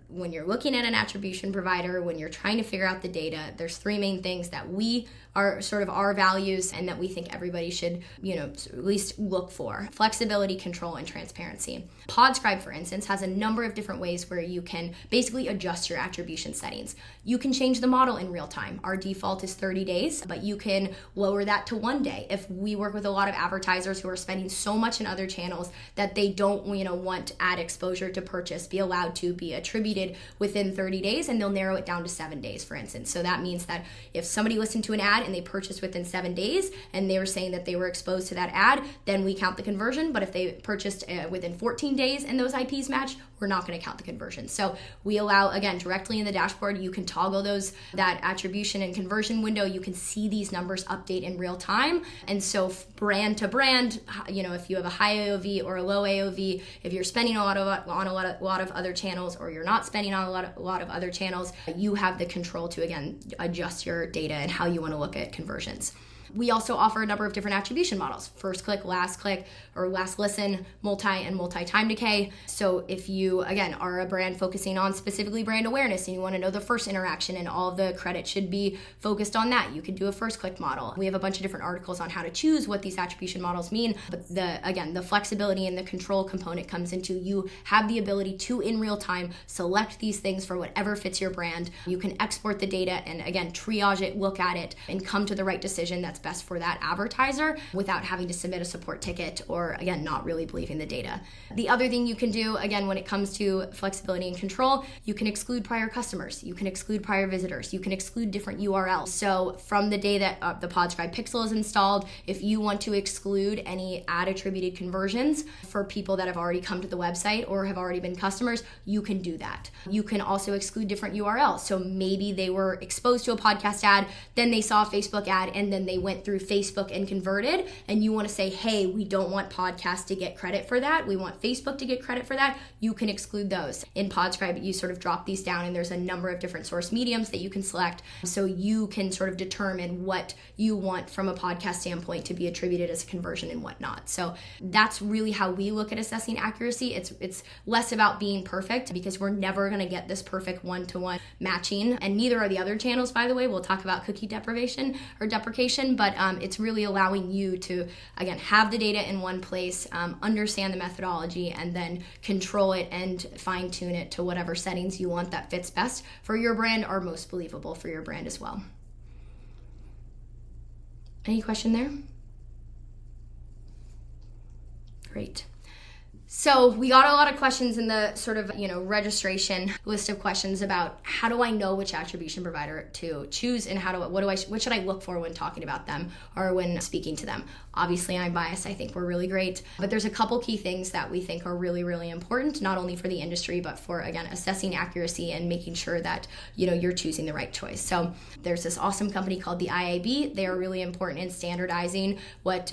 when you're looking at an attribution provider, when you're trying to figure out the data, there's three main things that we are sort of our values and that we think everybody should, at least look for: flexibility, control, and transparency. Podscribe, for instance, has a number of different ways where you can basically adjust your attribution settings. You can change the model in real time. Our default is 30 days, but you can lower that to 1 day. If we work with a lot of advertisers who are spending so much in other channels that they don't, want ad exposure to purchase be allowed to be attributed within 30 days, and they'll narrow it down to 7 days, for instance. So that means that if somebody listened to an ad and they purchased within 7 days and they were saying that they were exposed to that ad, then we count the conversion. But if they purchased within 14 days and those IPs match, we're not going to count the conversion. So we allow, again, directly in the dashboard, you can toggle that attribution and conversion window. You can see these numbers update in real time. And so brand to brand, if you have a high AOV or a low AOV, if you're spending on a lot of other channels or you're not spending on a lot of other channels, you have the control to, again, adjust your data and how you want to look at conversions. We also offer a number of different attribution models: first click, or last listen, multi time decay. So if you, again, are a brand focusing on specifically brand awareness and you want to know the first interaction and all of the credit should be focused on that, you could do a first click model. We have a bunch of different articles on how to choose what these attribution models mean. But the flexibility and the control component comes into you have the ability to, in real time, select these things for whatever fits your brand. You can export the data and, again, triage it, look at it, and come to the right decision that's best for that advertiser without having to submit a support ticket or, again, not really believing the data. The other thing you can do, again, when it comes to flexibility and control, you can exclude prior customers, you can exclude prior visitors, you can exclude different URLs. So from the day that the Podscribe Pixel is installed, if you want to exclude any ad attributed conversions for people that have already come to the website or have already been customers, you can do that. You can also exclude different URLs. So maybe they were exposed to a podcast ad, then they saw a Facebook ad, and then they went through Facebook and converted, and you want to say, hey, we don't want podcast to get credit for that. We want Facebook to get credit for that. You can exclude those. In Podscribe, you sort of drop these down, and there's a number of different source mediums that you can select, so you can sort of determine what you want from a podcast standpoint to be attributed as a conversion and whatnot. So that's really how we look at assessing accuracy. It's less about being perfect, because we're never going to get this perfect one-to-one matching, and neither are the other channels, by the way. We'll talk about cookie deprivation or deprecation, but it's really allowing you to, again, have the data in one place, understand the methodology, and then control it and fine-tune it to whatever settings you want that fits best for your brand or most believable for your brand as well. Any question there? Great. So we got a lot of questions in the sort of, registration list of questions about how do I know which attribution provider to choose, and what should I look for when talking about them or when speaking to them? Obviously, I'm biased. I think we're really great, but there's a couple key things that we think are really, really important, not only for the industry, but for, again, assessing accuracy and making sure that, you're choosing the right choice. So there's this awesome company called the IAB. They are really important in standardizing what,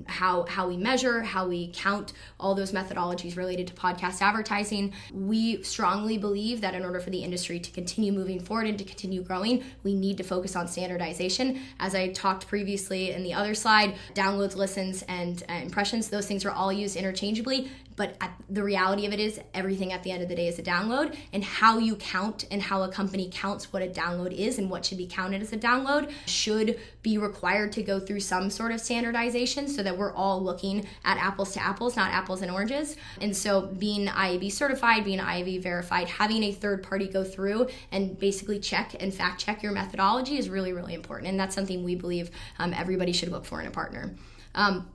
how we measure, how we count, all those methodologies related to podcast advertising. We strongly believe that in order for the industry to continue moving forward and to continue growing, we need to focus on standardization. As I talked previously in the other slide, downloads, listens, and impressions, those things are all used interchangeably, but the reality of it is everything at the end of the day is a download, and how you count and how a company counts what a download is and what should be counted as a download should be required to go through some sort of standardization so that we're all looking at apples to apples, not apples and oranges. And so being IAB certified, being IAB verified, having a third party go through and basically check and fact check your methodology is really, really important. And that's something we believe everybody should look for in a partner.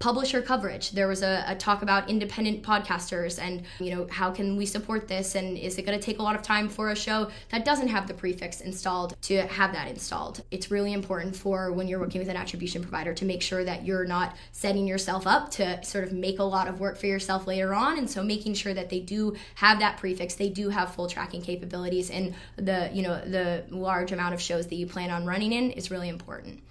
Publisher coverage. There was a talk about independent podcasters and, how can we support this, and is it going to take a lot of time for a show that doesn't have the prefix installed to have that installed? It's really important for when you're working with an attribution provider to make sure that you're not setting yourself up to sort of make a lot of work for yourself later on, and so making sure that they do have that prefix, they do have full tracking capabilities, and the large amount of shows that you plan on running in is really important.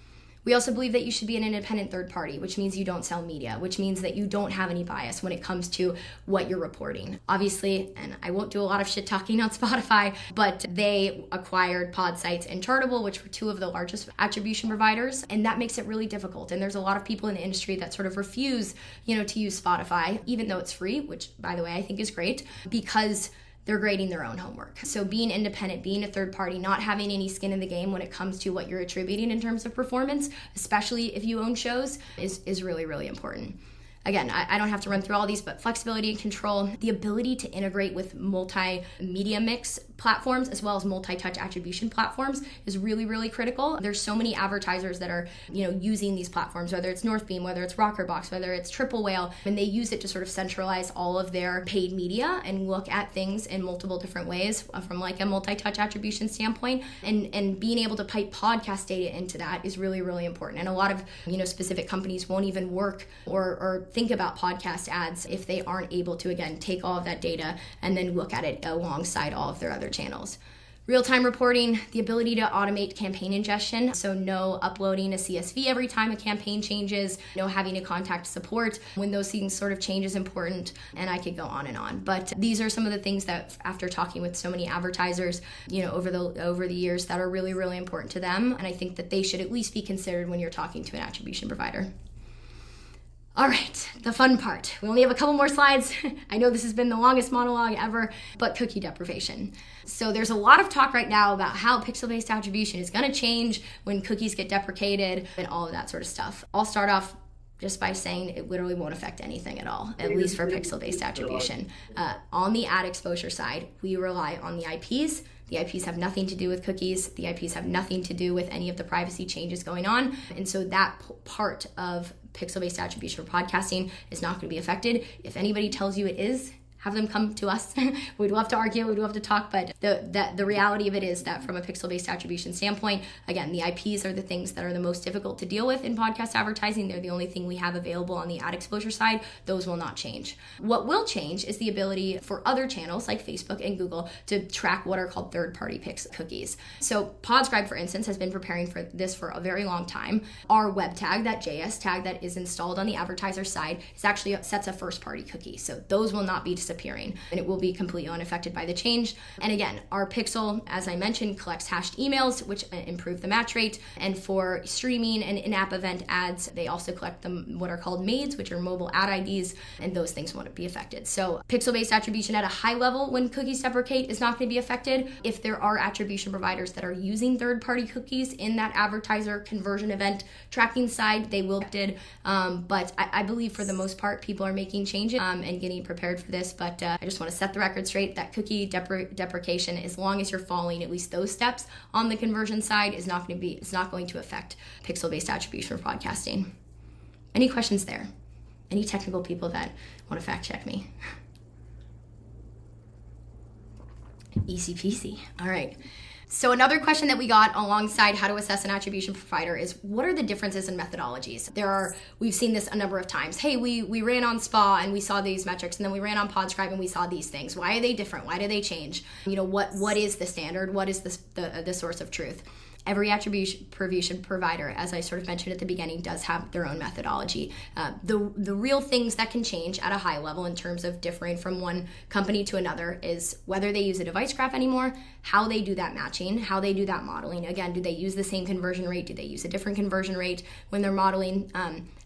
We also believe that you should be an independent third party, which means you don't sell media, which means that you don't have any bias when it comes to what you're reporting. Obviously, and I won't do a lot of shit talking on Spotify, but they acquired Podsights and Chartable, which were two of the largest attribution providers, and that makes it really difficult. And there's a lot of people in the industry that sort of refuse, to use Spotify, even though it's free, which, by the way, I think is great, because they're grading their own homework. So being independent, being a third party, not having any skin in the game when it comes to what you're attributing in terms of performance, especially if you own shows, is really, really important. Again, I don't have to run through all these, but flexibility and control, the ability to integrate with multimedia mix platforms as well as multi-touch attribution platforms is really, really critical. There's so many advertisers that are, using these platforms, whether it's Northbeam, whether it's Rockerbox, whether it's Triple Whale, and they use it to sort of centralize all of their paid media and look at things in multiple different ways from like a multi-touch attribution standpoint. And being able to pipe podcast data into that is really, really important. And a lot of, specific companies won't even work or think about podcast ads if they aren't able to, again, take all of that data and then look at it alongside all of their other channels. Real-time reporting, the ability to automate campaign ingestion, so no uploading a CSV every time a campaign changes, no having to contact support when those things sort of change is important, and I could go on and on. But these are some of the things that, after talking with so many advertisers, over the years, that are really, really important to them, and I think that they should at least be considered when you're talking to an attribution provider. All right, the fun part. We only have a couple more slides. I know this has been the longest monologue ever, but cookie deprivation. So there's a lot of talk right now about how pixel-based attribution is going to change when cookies get deprecated and all of that sort of stuff. I'll start off just by saying it literally won't affect anything at all, at least for pixel-based attribution. On the ad exposure side, we rely on the IPs The IPs have nothing to do with cookies. The IPs have nothing to do with any of the privacy changes going on. And so that part of pixel-based attribution for podcasting is not going to be affected. If anybody tells you it is, have them come to us. We'd love to argue, we'd love to talk, but the reality of it is that from a pixel-based attribution standpoint, again, the IPs are the things that are the most difficult to deal with in podcast advertising. They're the only thing we have available on the ad exposure side. Those will not change. What will change is the ability for other channels like Facebook and Google to track what are called third-party cookies. So Podscribe, for instance, has been preparing for this for a very long time. Our web tag, that JS tag that is installed on the advertiser side, is actually sets a first-party cookie. So those will not be disappearing, and it will be completely unaffected by the change. And again, our Pixel, as I mentioned, collects hashed emails, which improve the match rate. And for streaming and in-app event ads, they also collect them what are called MAIDs, which are mobile ad IDs, and those things won't be affected. So pixel-based attribution at a high level when cookies deprecate is not going to be affected. If there are attribution providers that are using third-party cookies in that advertiser conversion event tracking side, they will be affected. But I believe for the most part, people are making changes and getting prepared for this. But I just want to set the record straight that cookie deprecation, as long as you're following at least those steps on the conversion side, it's not going to affect pixel-based attribution for podcasting. Any questions there? Any technical people that want to fact check me? Easy peasy. All right. So another question that we got alongside how to assess an attribution provider is, what are the differences in methodologies? We've seen this a number of times. Hey, we ran on SPA and we saw these metrics, and then we ran on Podscribe and we saw these things. Why are they different? Why do they change? What is the standard? What is the source of truth? Every attribution provider, as I sort of mentioned at the beginning, does have their own methodology. The real things that can change at a high level in terms of differing from one company to another is whether they use a device graph anymore, how they do that matching, how they do that modeling. Again, do they use the same conversion rate? Do they use a different conversion rate when they're modeling?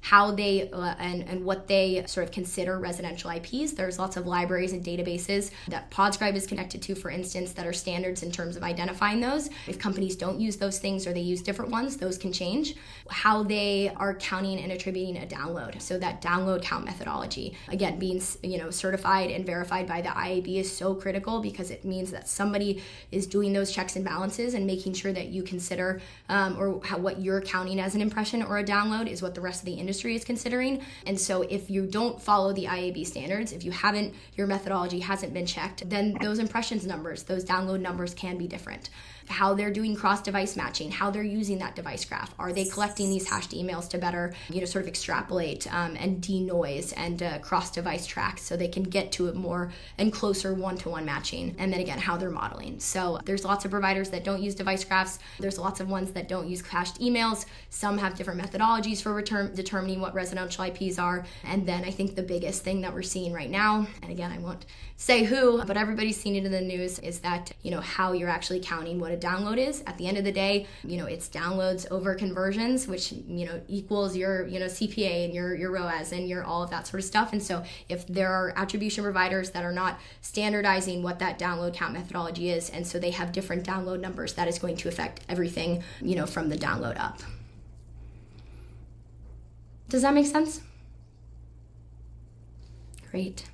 How they and what they sort of consider residential IPs. There's lots of libraries and databases that Podscribe is connected to, for instance, that are standards in terms of identifying those. If companies don't use those things or they use different ones, those can change. How they are counting and attributing a download. So that download count methodology, again, being certified and verified by the IAB is so critical, because it means that somebody is doing those checks and balances and making sure that you consider what you're counting as an impression or a download is what the rest of the industry is considering. And so if you don't follow the IAB standards, if your methodology hasn't been checked, then those impressions numbers, those download numbers can be different. How they're doing cross-device matching, how they're using that device graph. Are they collecting these hashed emails to better, sort of extrapolate and denoise and cross-device track so they can get to a more and closer one-to-one matching? And then again, how they're modeling. So there's lots of providers that don't use device graphs. There's lots of ones that don't use hashed emails. Some have different methodologies for determining what residential IPs are. And then I think the biggest thing that we're seeing right now, and again, I won't say who, but everybody's seen it in the news, is that, how you're actually counting what a download is. At the end of the day, it's downloads over conversions, which, equals your, CPA and your ROAS and your all of that sort of stuff. And so if there are attribution providers that are not standardizing what that download count methodology is, and so they have different download numbers, that is going to affect everything, from the download up. Does that make sense? Great.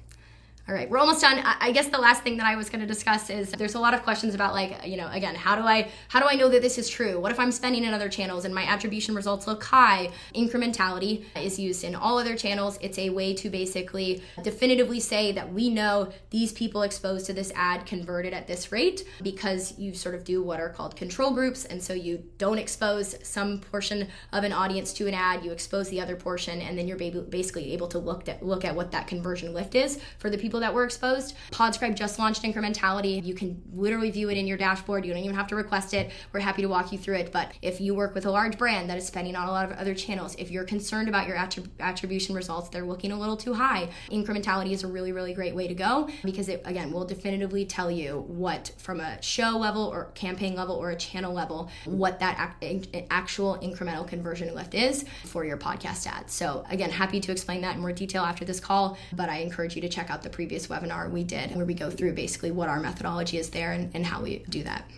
All right, we're almost done. I guess the last thing that I was going to discuss is there's a lot of questions about again, how do I know that this is true? What if I'm spending in other channels and my attribution results look high? Incrementality is used in all other channels. It's a way to basically definitively say that we know these people exposed to this ad converted at this rate, because you sort of do what are called control groups. And so you don't expose some portion of an audience to an ad, you expose the other portion, and then you're basically able to look at what that conversion lift is for the people that were exposed. Podscribe just launched incrementality. You can literally view it in your dashboard. You don't even have to request it. We're happy to walk you through it. But if you work with a large brand that is spending on a lot of other channels, if you're concerned about your attribution results, they're looking a little too high, incrementality is a really, really great way to go, because it, again, will definitively tell you what, from a show level or campaign level or a channel level, what that actual incremental conversion lift is for your podcast ads. So again, happy to explain that in more detail after this call, but I encourage you to check out the previous webinar we did where we go through basically what our methodology is there and how we do that.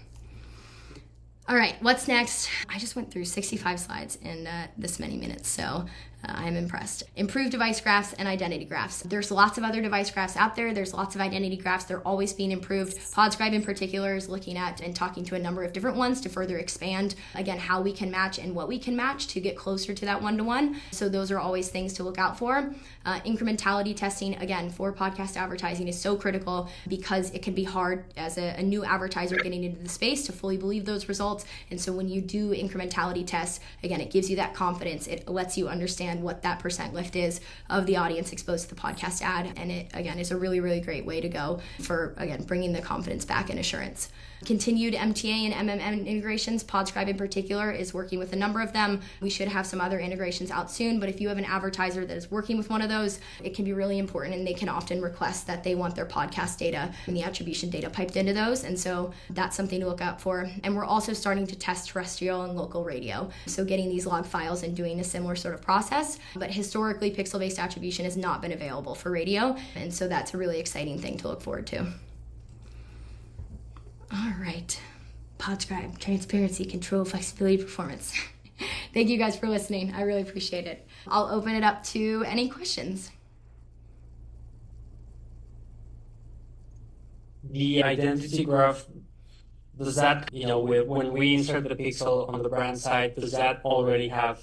All right, what's next? I just went through 65 slides in this many minutes, so I'm impressed. Improved device graphs and identity graphs. There's lots of other device graphs out there. There's lots of identity graphs. They're always being improved. Podscribe in particular is looking at and talking to a number of different ones to further expand, again, how we can match and what we can match to get closer to that one-to-one. So those are always things to look out for. Incrementality testing, again, for podcast advertising is so critical because it can be hard as a new advertiser getting into the space to fully believe those results. And so when you do incrementality tests, again, it gives you that confidence. It lets you understand what that percent lift is of the audience exposed to the podcast ad. And it, again, is a really, really great way to go for, again, bringing the confidence back and assurance. Continued MTA and MMM integrations. Podscribe in particular is working with a number of them. We should have some other integrations out soon, but if you have an advertiser that is working with one of those, it can be really important, and they can often request that they want their podcast data and the attribution data piped into those, and so that's something to look out for. And we're also starting to test terrestrial and local radio, so getting these log files and doing a similar sort of process. But historically, pixel-based attribution has not been available for radio, and so that's a really exciting thing to look forward to. All right. Podscribe, transparency, control, flexibility, performance. Thank you guys for listening. I really appreciate it. I'll open it up to any questions. The identity graph, does that, when we insert the pixel on the brand side, does that already have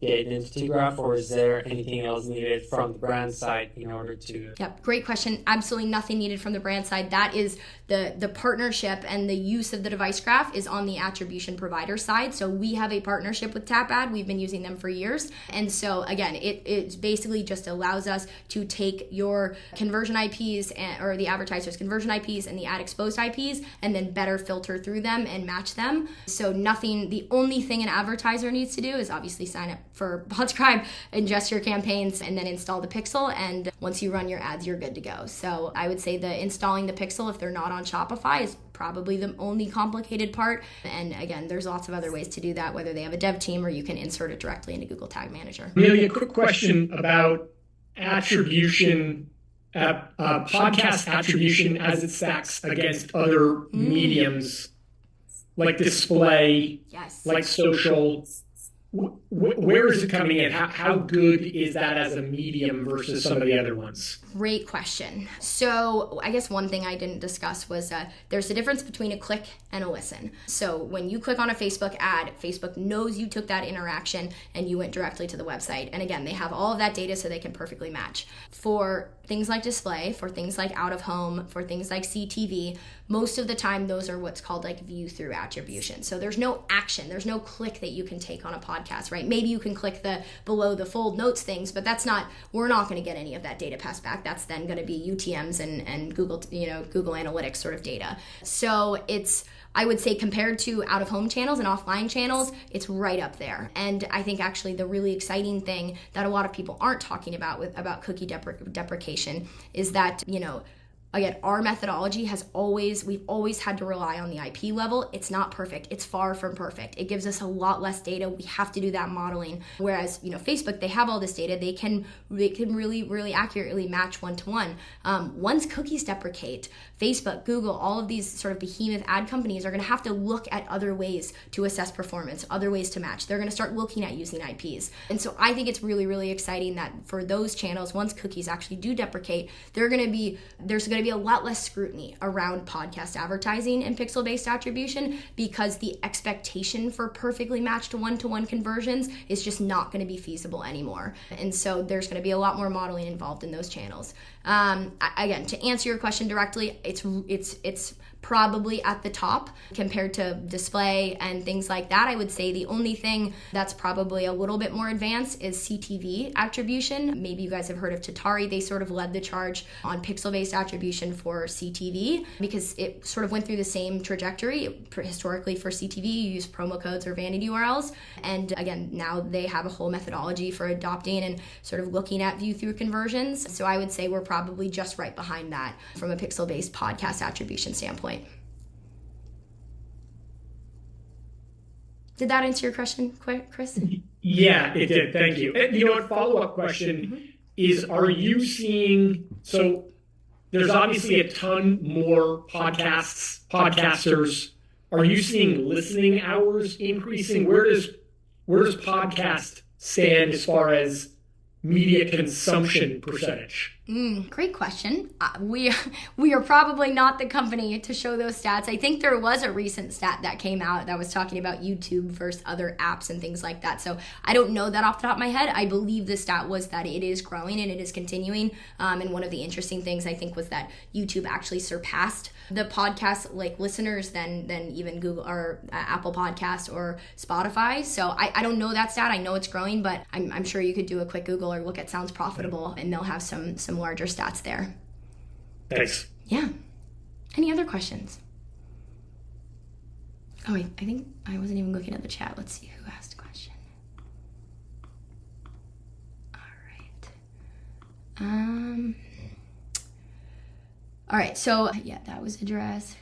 the identity graph, or is there anything else needed from the brand side in order to? Yep, great question. Absolutely nothing needed from the brand side. That is the partnership and the use of the device graph is on the attribution provider side. So we have a partnership with TapAd. We've been using them for years. And so again, it basically just allows us to take your conversion IPs or the advertiser's conversion IPs and the ad exposed IPs and then better filter through them and match them. So the only thing an advertiser needs to do is obviously sign up for Podscribe, ingest your campaigns, and then install the pixel. And once you run your ads, you're good to go. So I would say installing the pixel, if they're not on Shopify, is probably the only complicated part. And again, there's lots of other ways to do that, whether they have a dev team or you can insert it directly into Google Tag Manager. Really, a quick question about attribution, podcast attribution as it stacks against other mediums like display, yes, like social. Where is it coming in? How good is that as a medium versus some of the other ones? Great question. So I guess one thing I didn't discuss was there's a difference between a click and a listen. So when you click on a Facebook ad, Facebook knows you took that interaction and you went directly to the website. And again, they have all of that data so they can perfectly match. For things like display, for things like out of home, for things like CTV, most of the time those are what's called like view through attribution. So there's no action, there's no click that you can take on a podcast, right? Maybe you can click the below the fold notes things, but we're not going to get any of that data passed back. That's then going to be UTMs and Google Analytics sort of data. So I would say compared to out of home channels and offline channels, it's right up there. And I think actually the really exciting thing that a lot of people aren't talking about cookie deprecation is that, again, our methodology we've always had to rely on the IP level. It's not perfect. It's far from perfect. It gives us a lot less data. We have to do that modeling. Whereas, Facebook, they have all this data. They can really, really accurately match one-to-one. Once cookies deprecate, Facebook, Google, all of these sort of behemoth ad companies are going to have to look at other ways to assess performance, other ways to match. They're going to start looking at using IPs. And so I think it's really, really exciting that for those channels, once cookies actually do deprecate, there's going to be a lot less scrutiny around podcast advertising and pixel-based attribution because the expectation for perfectly matched one-to-one conversions is just not going to be feasible anymore. And so there's going to be a lot more modeling involved in those channels. Again, to answer your question directly, it's probably at the top compared to display and things like that. I would say the only thing that's probably a little bit more advanced is CTV attribution. Maybe you guys have heard of Tatari. They sort of led the charge on pixel-based attribution for CTV because it sort of went through the same trajectory. Historically for CTV, you use promo codes or vanity URLs. And again, now they have a whole methodology for adopting and sort of looking at view-through conversions. So I would say we're probably just right behind that from a pixel-based podcast attribution standpoint. Did that answer your question, Chris? Yeah, it did. Thank you. And a follow-up question is, are you seeing, so there's obviously a ton more podcasters. Are you seeing listening hours increasing? Where does where does podcast stand as far as media consumption percentage? Great question. We are probably not the company to show those stats. I think there was a recent stat that came out that was talking about YouTube versus other apps and things like that. So I don't know that off the top of my head. I believe the stat was that it is growing and it is continuing. And one of the interesting things I think was that YouTube actually surpassed the podcast listeners than even Google or Apple Podcast or Spotify. So I don't know that stat. I know it's growing, but I'm sure you could do a quick Google or look at Sounds Profitable and they'll have some larger stats there. Thanks. Yeah. Any other questions? Oh, wait, I think I wasn't even looking at the chat. Let's see who asked a question. All right. All right, so yeah, that was addressed.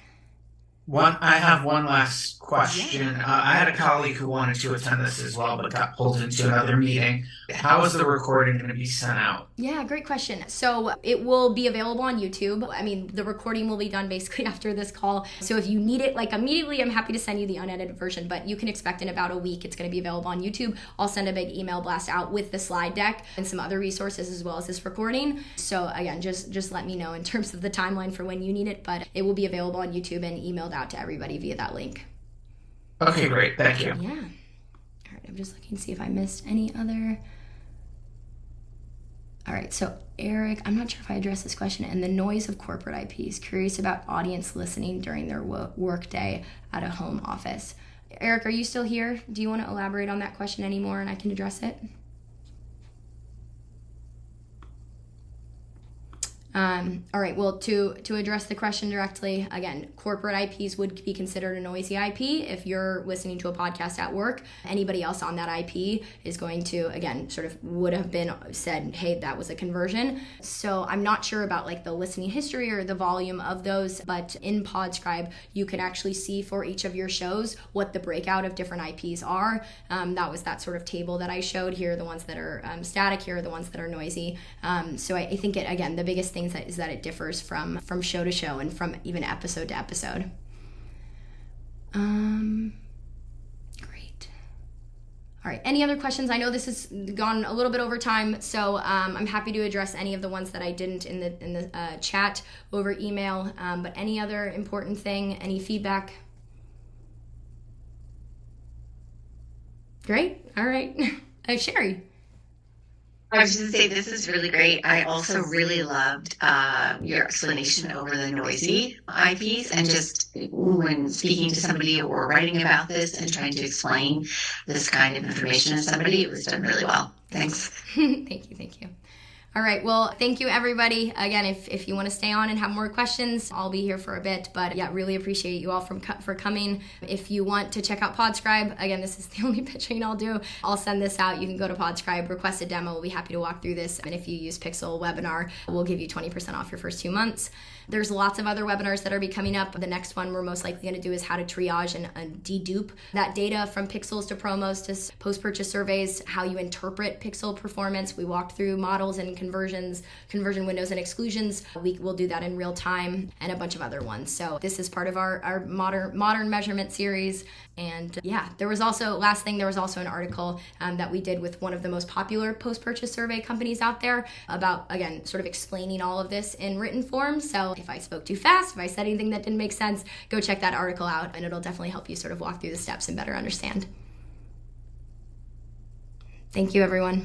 I have one last question. I had a colleague who wanted to attend this as well, but got pulled into another meeting. How is the recording going to be sent out? Yeah, great question. So it will be available on YouTube. I mean, the recording will be done basically after this call. So if you need it immediately, I'm happy to send you the unedited version, but you can expect in about a week it's going to be available on YouTube. I'll send a big email blast out with the slide deck and some other resources as well as this recording. So again, just let me know in terms of the timeline for when you need it, but it will be available on YouTube and emailed out to everybody via that link. Okay, great. Thank you. Yeah. All right, I'm just looking to see if I missed any other. All right, so Eric, I'm not sure if I addressed this question, and the noise of corporate IPs, curious about audience listening during their work day at a home office. Eric, are you still here? Do you want to elaborate on that question anymore and I can address it? All right, well, to address the question directly, again, corporate IPs would be considered a noisy IP. If you're listening to a podcast at work, anybody else on that IP is going to, again, sort of would have been said, hey, that was a conversion. So I'm not sure about the listening history or the volume of those, but in Podscribe, you can actually see for each of your shows what the breakout of different IPs are. That was that sort of table that I showed. Here are the ones that are static, here are the ones that are noisy. So I think the biggest thing is that it differs from show to show and from even episode to episode. Great. All right, any other questions? I know this has gone a little bit over time, so I'm happy to address any of the ones that I didn't in the chat over email, but any other important thing, any feedback? Great, all right. Sherry. I was just going to say, this is really great. I also really loved your explanation over the noisy IPs, and just when speaking to somebody or writing about this and trying to explain this kind of information to somebody, it was done really well. Thanks. Thank you. All right, well, thank you, everybody. Again, if you want to stay on and have more questions, I'll be here for a bit. But yeah, really appreciate you all for coming. If you want to check out Podscribe, again, this is the only pitching I'll do. I'll send this out. You can go to Podscribe, request a demo. We'll be happy to walk through this. And if you use Pixel Webinar, we'll give you 20% off your first 2 months. There's lots of other webinars that are coming up. The next one we're most likely going to do is how to triage and dedupe that data from pixels to promos to post-purchase surveys, how you interpret pixel performance. We walked through models and conversions, conversion windows and exclusions. We'll do that in real time, and a bunch of other ones. So this is part of our modern measurement series. And yeah, there was also an article that we did with one of the most popular post-purchase survey companies out there about, again, sort of explaining all of this in written form. So if I spoke too fast, if I said anything that didn't make sense, go check that article out, and it'll definitely help you sort of walk through the steps and better understand. Thank you, everyone.